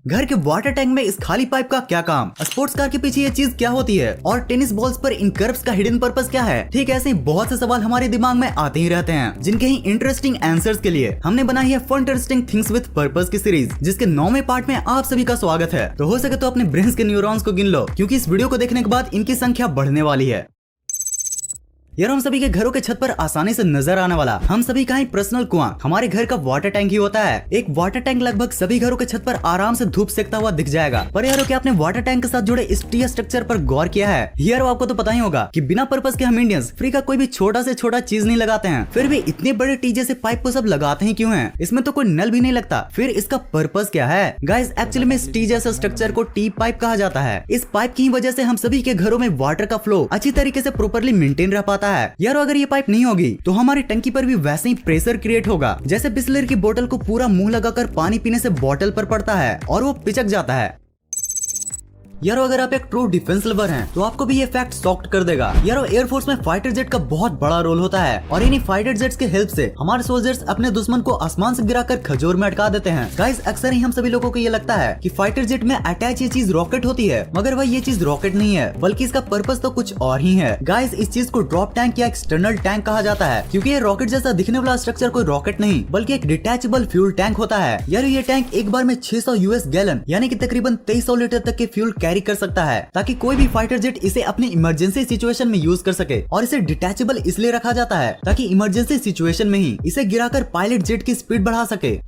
घर के water tank में इस खाली पाइप का क्या काम, स्पोर्ट्स कार के पीछे ये चीज क्या होती है, और टेनिस बॉल्स पर इन कर्व्स का हिडन पर्पस क्या है। ठीक ऐसे ही बहुत से सवाल हमारे दिमाग में आते ही रहते हैं, जिनके ही इंटरेस्टिंग आंसर्स के लिए हमने बनाई है fun interesting things with purpose की सीरीज, जिसके 9वें पार्ट में आप सभी का स्वागत है। तो हो सके तो अपने ब्रेन्स के न्यूरॉन्स को गिन लो, क्योंकि इस वीडियो को देखने के बाद इनकी संख्या बढ़ने वाली है। यार हम सभी के घरों के छत पर आसानी से नजर आने वाला हम सभी का ही पर्सनल कुआं हमारे घर का वाटर टैंक ही होता है। एक वाटर टैंक लगभग सभी घरों के छत पर आराम से धूप सेकता हुआ दिख जाएगा। पर यारो क्या आपने वाटर टैंक के साथ जुड़े इस टी स्ट्रक्चर पर गौर किया है? यार आपको तो पता ही होगा कि बिना पर्पस के हम इंडियंस फ्री का कोई भी छोटा से छोटा चीज नहीं लगाते हैं, फिर भी इतने बड़े टी जैसे पाइप को सब लगाते ही क्यों है? इसमें तो कोई नल भी नहीं लगता, फिर इसका पर्पस क्या है? गाइस एक्चुअली में इस टी जैसा स्ट्रक्चर को टी पाइप कहा जाता है। इस पाइप की वजह से हम सभी के घरों में वाटर का फ्लो अच्छी तरीके से प्रॉपर्ली मेंटेन रह पाता है। यार अगर ये पाइप नहीं होगी तो हमारी टंकी पर भी वैसे ही प्रेशर क्रिएट होगा, जैसे बिस्लरी की बोतल को पूरा मुंह लगाकर पानी पीने से बोतल पर पड़ता है और वो पिचक जाता है। यारो अगर आप एक ट्रू डिफेंस लवर हैं, तो आपको भी ये फैक्ट शॉक्ड कर देगा। यारो एयरफोर्स में फाइटर जेट का बहुत बड़ा रोल होता है, और इन्हीं फाइटर जेट्स के हेल्प से हमारे सोल्जर्स अपने दुश्मन को आसमान से गिराकर खजूर में अटका देते हैं। गाइस अक्सर ही हम सभी लोगों को ये लगता है कि फाइटर जेट में अटैच ये चीज रॉकेट होती है, मगर भाई ये चीज रॉकेट नहीं है, बल्कि इसका पर्पस तो कुछ और ही है। गाइस इस चीज को ड्रॉप टैंक या एक्सटर्नल टैंक कहा जाता है, क्योंकि ये रॉकेट जैसा दिखने वाला स्ट्रक्चर कोई रॉकेट नहीं बल्कि एक डिटैचेबल फ्यूल टैंक होता है। यार ये टैंक एक बार में 600 यूएस गैलन यानी कि तकरीबन 2300 लीटर तक के फ्यूल कैरी कर सकता है, ताकि कोई भी फाइटर जेट इसे अपनी इमरजेंसी सिचुएशन में यूज कर सके। और इसे डिटैचेबल इसलिए रखा जाता है ताकि इमरजेंसी सिचुएशन में ही इसे गिराकर पायलट जेट की स्पीड बढ़ा सके।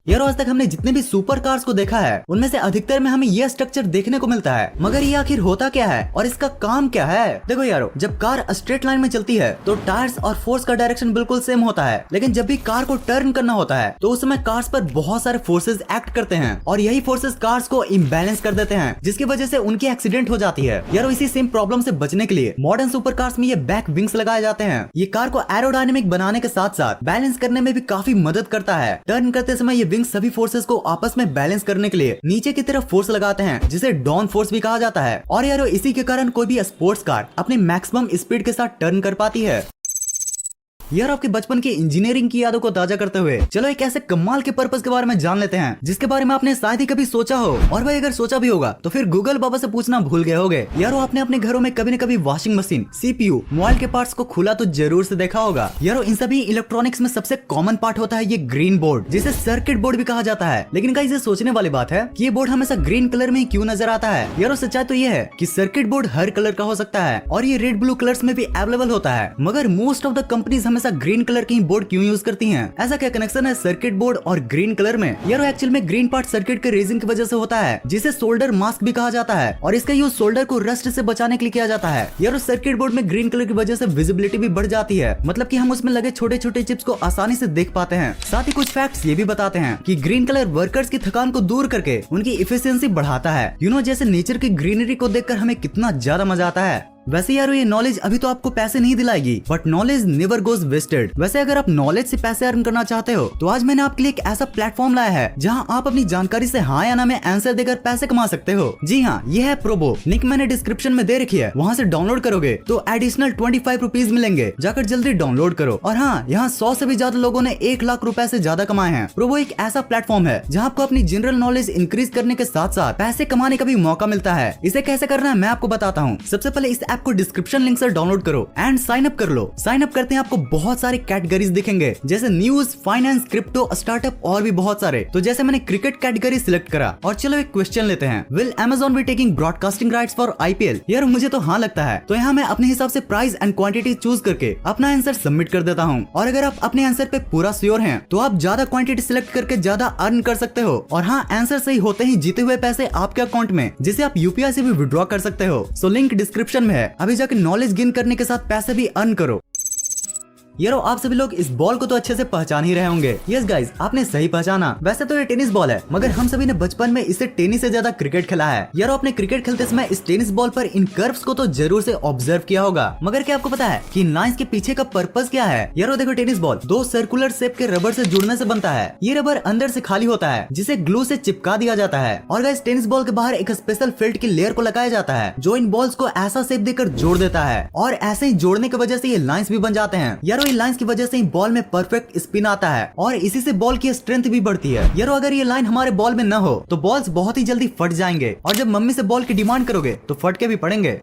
यार आज तक हमने जितने भी सुपर कार्स को देखा है, उनमें से अधिकतर में हमें यह स्ट्रक्चर देखने को मिलता है, मगर ये आखिर होता क्या है और इसका काम क्या है? देखो यारो, जब कार स्ट्रेट लाइन में चलती है तो टायर्स और फोर्स का डायरेक्शन बिल्कुल सेम होता है, लेकिन जब भी कार को टर्न करना होता है तो उस समय कार्स पर बहुत सारे फोर्सेस एक्ट करते हैं, और यही फोर्सेस कार्स को इम्बैलेंस कर देते हैं, जिसकी वजह से उनकी एक्सीडेंट हो जाती है। यारो इसी सेम प्रॉब्लम से बचने के लिए मॉडर्न सुपर कार्स में ये बैक विंग्स लगाए जाते हैं। ये कार को एरोडायनेमिक बनाने के साथ साथ बैलेंस करने में भी काफी मदद करता है। टर्न करते समय ये विंग्स सभी फोर्सेस को आपस में बैलेंस करने के लिए नीचे की तरफ फोर्स लगाते हैं, जिसे डाउन फोर्स भी कहा जाता है। और यारो इसी के कारण कोई भी स्पोर्ट्स कार अपनी मैक्सिमम स्पीड के साथ टर्न कर पाती है। यार आपके बचपन की इंजीनियरिंग की यादों को ताजा करते हुए चलो एक ऐसे कमाल के पर्पस के बारे में जान लेते हैं, जिसके बारे में आपने शायद ही कभी सोचा हो, और भाई अगर सोचा भी होगा तो फिर गूगल बाबा से पूछना भूल गए होगे। यारो आपने अपने घरों में कभी न कभी वॉशिंग मशीन, सीपीयू, मोबाइल के पार्ट्स को खुला तो जरूर से देखा होगा। यारो इन सभी इलेक्ट्रॉनिक्स में सबसे कॉमन पार्ट होता है ये ग्रीन बोर्ड, जिसे सर्किट बोर्ड भी कहा जाता है। लेकिन गाइस ये सोचने वाली बात है कि ये बोर्ड हमेशा ग्रीन कलर में क्यों नजर आता है। यारो सच्चाई तो ये है कि सर्किट बोर्ड हर कलर का हो सकता है, और ये रेड ब्लू कलर्स में भी अवेलेबल होता है, मगर मोस्ट ऑफ द कंपनीज हमेशा ग्रीन कलर की बोर्ड क्यों यूज करती हैं? ऐसा क्या कनेक्शन है सर्किट बोर्ड और ग्रीन कलर में? यारो एक्चुअल में ग्रीन पार्ट सर्किट के रेजिंग की वजह से होता है, जिसे सोल्डर मास्क भी कहा जाता है, और इसका यूज सोल्डर को रस्ट से बचाने के लिए किया जाता है। यारो सर्किट बोर्ड में ग्रीन कलर की वजह से विजिबिलिटी भी बढ़ जाती है, मतलब कि हम उसमें लगे छोटे छोटे चिप्स को आसानी से देख पाते हैं। साथ ही कुछ फैक्ट्स ये भी बताते हैं कि ग्रीन कलर वर्कर्स की थकान को दूर करके उनकी इफिशियंसी बढ़ाता है। जैसे नेचर की ग्रीनरी को देखकर हमें कितना ज्यादा मजा आता है। वैसे यारो ये नॉलेज अभी तो आपको पैसे नहीं दिलाएगी, but knowledge never goes wasted. वैसे अगर आप नॉलेज से पैसे अर्न करना चाहते हो, तो आज मैंने आपके लिए एक ऐसा प्लेटफॉर्म लाया है जहां आप अपनी जानकारी से हाँ या ना में आंसर देकर पैसे कमा सकते हो। जी हाँ, ये है प्रोबो। लिंक मैंने डिस्क्रिप्शन में दे रखी है, वहाँ से डाउनलोड करोगे तो एडिशनल 25 रुपीज मिलेंगे। जाकर जल्दी डाउनलोड करो। और हाँ, यहाँ 100 से भी ज्यादा लोगों ने 1 लाख रुपए से ज्यादा कमाए हैं। प्रोबो एक ऐसा प्लेटफॉर्म है जहाँ आपको अपनी जनरल नॉलेज इंक्रीज करने के साथ साथ पैसे कमाने का भी मौका मिलता है। इसे कैसे करना है मैं आपको बताता हूँ। सबसे पहले इस ऐप को डिस्क्रिप्शन से डाउनलोड करो एंड साइन अप कर लो। साइन अप करते हैं आपको बहुत सारे कैटेगरीज दिखेंगे, जैसे न्यूज, फाइनेंस, क्रिप्टो, स्टार्टअप और भी बहुत सारे। तो जैसे मैंने क्रिकेट कैटेगरी सिलेक्ट करा, और चलो एक क्वेश्चन लेते हैं, will Amazon be taking broadcasting rights for IPL? यार मुझे तो हाँ लगता है, तो यहाँ मैं अपने हिसाब से प्राइस एंड क्वांटिटी चूज करके अपना आंसर सबमिट कर देता हूँ। और अगर आप अपने आंसर पे पूरा श्योर हैं, तो आप ज्यादा क्वांटिटी सिलेक्ट करके ज्यादा अर्न कर सकते हो। और हाँ, आंसर सही होते ही जीते हुए पैसे आपके अकाउंट में, जिसे आप UPI से भी विड्रॉ कर सकते हो। सो लिंक डिस्क्रिप्शन में है, अभी जाकर नॉलेज गेन करने के साथ पैसे भी अर्न करो। यारो आप सभी लोग इस बॉल को तो अच्छे से पहचान ही रहे होंगे। यस गाइस, आपने सही पहचाना। वैसे तो ये टेनिस बॉल है, मगर हम सभी ने बचपन में इससे टेनिस से ज्यादा क्रिकेट खेला है। यारो आपने क्रिकेट खेलते समय इस टेनिस बॉल पर इन कर्व्स को तो जरूर से ऑब्जर्व किया होगा, मगर क्या आपको पता है कि इन लाइंस के पीछे का पर्पस क्या है? यारो देखो, टेनिस बॉल 2 सर्कुलर शेप के रबर से जुड़ने से बनता है। ये रबर अंदर से खाली होता है, जिसे ग्लू से चिपका दिया जाता है, और गाइस टेनिस बॉल के बाहर एक स्पेशल फेल्ट की लेयर को लगाया जाता है, जो इन बॉल्स को ऐसा शेप देकर जोड़ देता है, और ऐसे ही जोड़ने की वजह से ये लाइंस भी बन जाते हैं। यारो यारो ये लाइंस की वजह से बॉल में परफेक्ट स्पिन आता है और इसी से बॉल की स्ट्रेंथ भी बढ़ती है। यारो अगर ये लाइन हमारे बॉल में न हो तो बॉल्स बहुत ही जल्दी फट जाएंगे और जब मम्मी से बॉल की डिमांड करोगे तो फट के भी पड़ेंगे।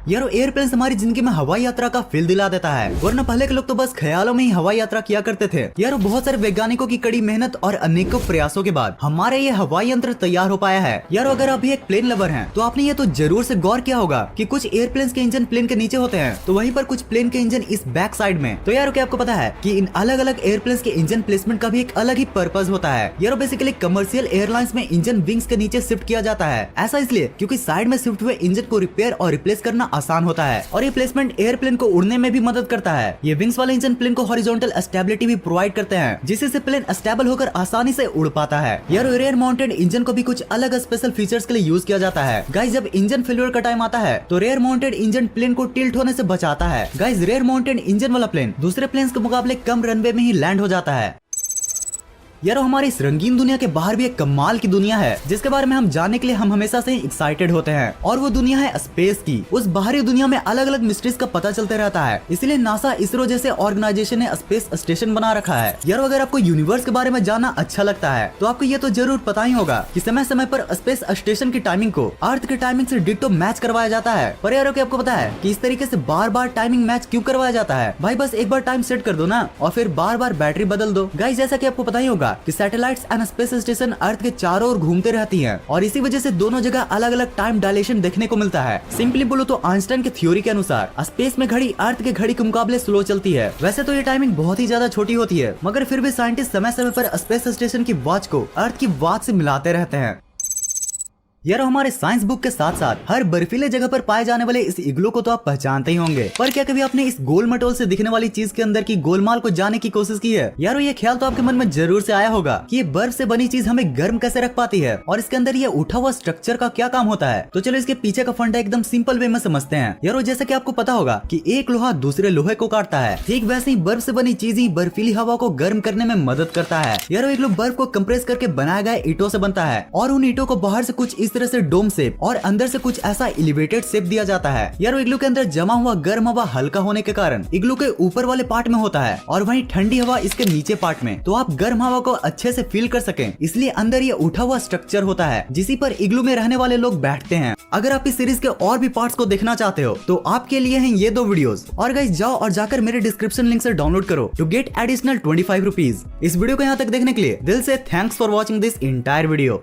यारो एयरप्लेन हमारी जिंदगी में हवाई यात्रा का फील दिला देता है, वरना पहले के लोग तो बस ख्यालों में ही हवाई यात्रा किया करते थे। यारो बहुत सारे वैज्ञानिकों की कड़ी मेहनत और अनेकों प्रयासों के बाद हमारे ये हवाई यंत्र तैयार हो पाया है। यारो अगर आप भी एक प्लेन लवर हैं तो आपने ये तो जरूर से गौर किया होगा कि कुछ एयरप्लेन के इंजन प्लेन के नीचे होते हैं तो वहीं पर कुछ प्लेन के इंजन इस बैक साइड में। तो यारो क्या आपको पता है कि इन अलग अलग एयरप्लेन के इंजन प्लेसमेंट का भी एक अलग ही पर्पज होता है। यारो बेसिकली कमर्शियल एयरलाइंस में इंजन विंग्स के नीचे शिफ्ट किया जाता है, ऐसा इसलिए क्योंकि साइड में शिफ्ट हुए इंजन को रिपेयर और रिप्लेस करना आसान होता है और ये प्लेसमेंट एयरप्लेन को उड़ने में भी मदद करता है। ये विंग्स वाले इंजन प्लेन को हॉरिजॉन्टल स्टेबिलिटी भी प्रोवाइड करते हैं जिससे प्लेन स्टेबल होकर आसानी से उड़ पाता है। यार रेयर माउंटेड इंजन को भी कुछ अलग स्पेशल फीचर्स के लिए यूज किया जाता है। गाइस जब इंजन फेलियर का टाइम आता है तो रेयर माउंटेड इंजन प्लेन को टिल्ट होने से बचाता है। गाइस रेयर माउंटेड इंजन वाला प्लेन दूसरे प्लेन्स के मुकाबले कम रनवे में ही लैंड हो जाता है। यारो हमारी इस रंगीन दुनिया के बाहर भी एक कमाल की दुनिया है जिसके बारे में हम जानने के लिए हम हमेशा से एक्साइटेड होते हैं और वो दुनिया है स्पेस की। उस बाहरी दुनिया में अलग अलग मिस्ट्रीज का पता चलते रहता है, इसलिए नासा इसरो जैसे ऑर्गेनाइजेशन ने स्पेस स्टेशन बना रखा है। यारो अगर आपको यूनिवर्स के बारे में जानना अच्छा लगता है तो आपको ये तो जरूर पता ही होगा कि समय समय पर स्पेस स्टेशन की टाइमिंग को अर्थ की टाइमिंग से डिट्टो मैच करवाया जाता है। पर यारो क्या आपको पता है कि इस तरीके से बार बार टाइमिंग मैच क्यों करवाया जाता है? भाई बस एक बार टाइम सेट कर दो ना और फिर बार बार बैटरी बदल दो। गाइस जैसा कि आपको पता ही होगा कि सैटेलाइट्स एंड स्पेस स्टेशन अर्थ के चारों ओर घूमते रहती हैं और इसी वजह से दोनों जगह अलग अलग टाइम डायलेशन देखने को मिलता है। सिंपली बोलो तो आइंस्टाइन की थ्योरी के अनुसार स्पेस में घड़ी अर्थ के घड़ी के मुकाबले स्लो चलती है। वैसे तो ये टाइमिंग बहुत ही ज्यादा छोटी होती है मगर फिर भी साइंटिस्ट समय समय पर स्पेस स्टेशन की वॉच को अर्थ की वॉच से मिलाते रहते हैं। यार हमारे साइंस बुक के साथ साथ हर बर्फीले जगह पर पाए जाने वाले इस इग्लू को तो आप पहचानते ही होंगे, पर क्या कभी आपने इस गोल मटोल से दिखने वाली चीज के अंदर की गोलमाल को जानने की कोशिश की है? यारो ये ख्याल तो आपके मन में जरूर से आया होगा कि ये बर्फ से बनी चीज हमें गर्म कैसे रख पाती है और इसके अंदर ये उठा हुआ स्ट्रक्चर का क्या काम होता है। तो चलो इसके पीछे का फंडा एकदम सिंपल वे में समझते हैं। यारो जैसा कि आपको पता होगा कि एक लोहा दूसरे लोहे को काटता है, ठीक वैसे ही बर्फ से बनी चीज ही बर्फीली हवा को गर्म करने में मदद करता है। यारो एक लोग बर्फ को कंप्रेस करके बनाया गया ईंटों से बनता है और उन ईंटों को बाहर से कुछ इस तरह से डोम शेप और अंदर से कुछ ऐसा एलिवेटेड शेप दिया जाता है। यारो इग्लू के अंदर जमा हुआ गर्म हवा हल्का होने के कारण इग्लू के ऊपर वाले पार्ट में होता है और वहीं ठंडी हवा इसके नीचे पार्ट में, तो आप गर्म हवा को अच्छे से फील कर सकें इसलिए अंदर ये उठा हुआ स्ट्रक्चर होता है जिसी पर इग्लू में रहने वाले लोग बैठते हैं। अगर आप इस सीरीज के और भी पार्ट्स को देखना चाहते हो तो आपके लिए हैं ये 2 वीडियोस और गाइस जाओ और जाकर मेरे डिस्क्रिप्शन लिंक से डाउनलोड करो टू गेट एडिशनल 25 रुपीज। इस वीडियो को यहाँ तक देखने के लिए दिल से thanks for watching this entire video.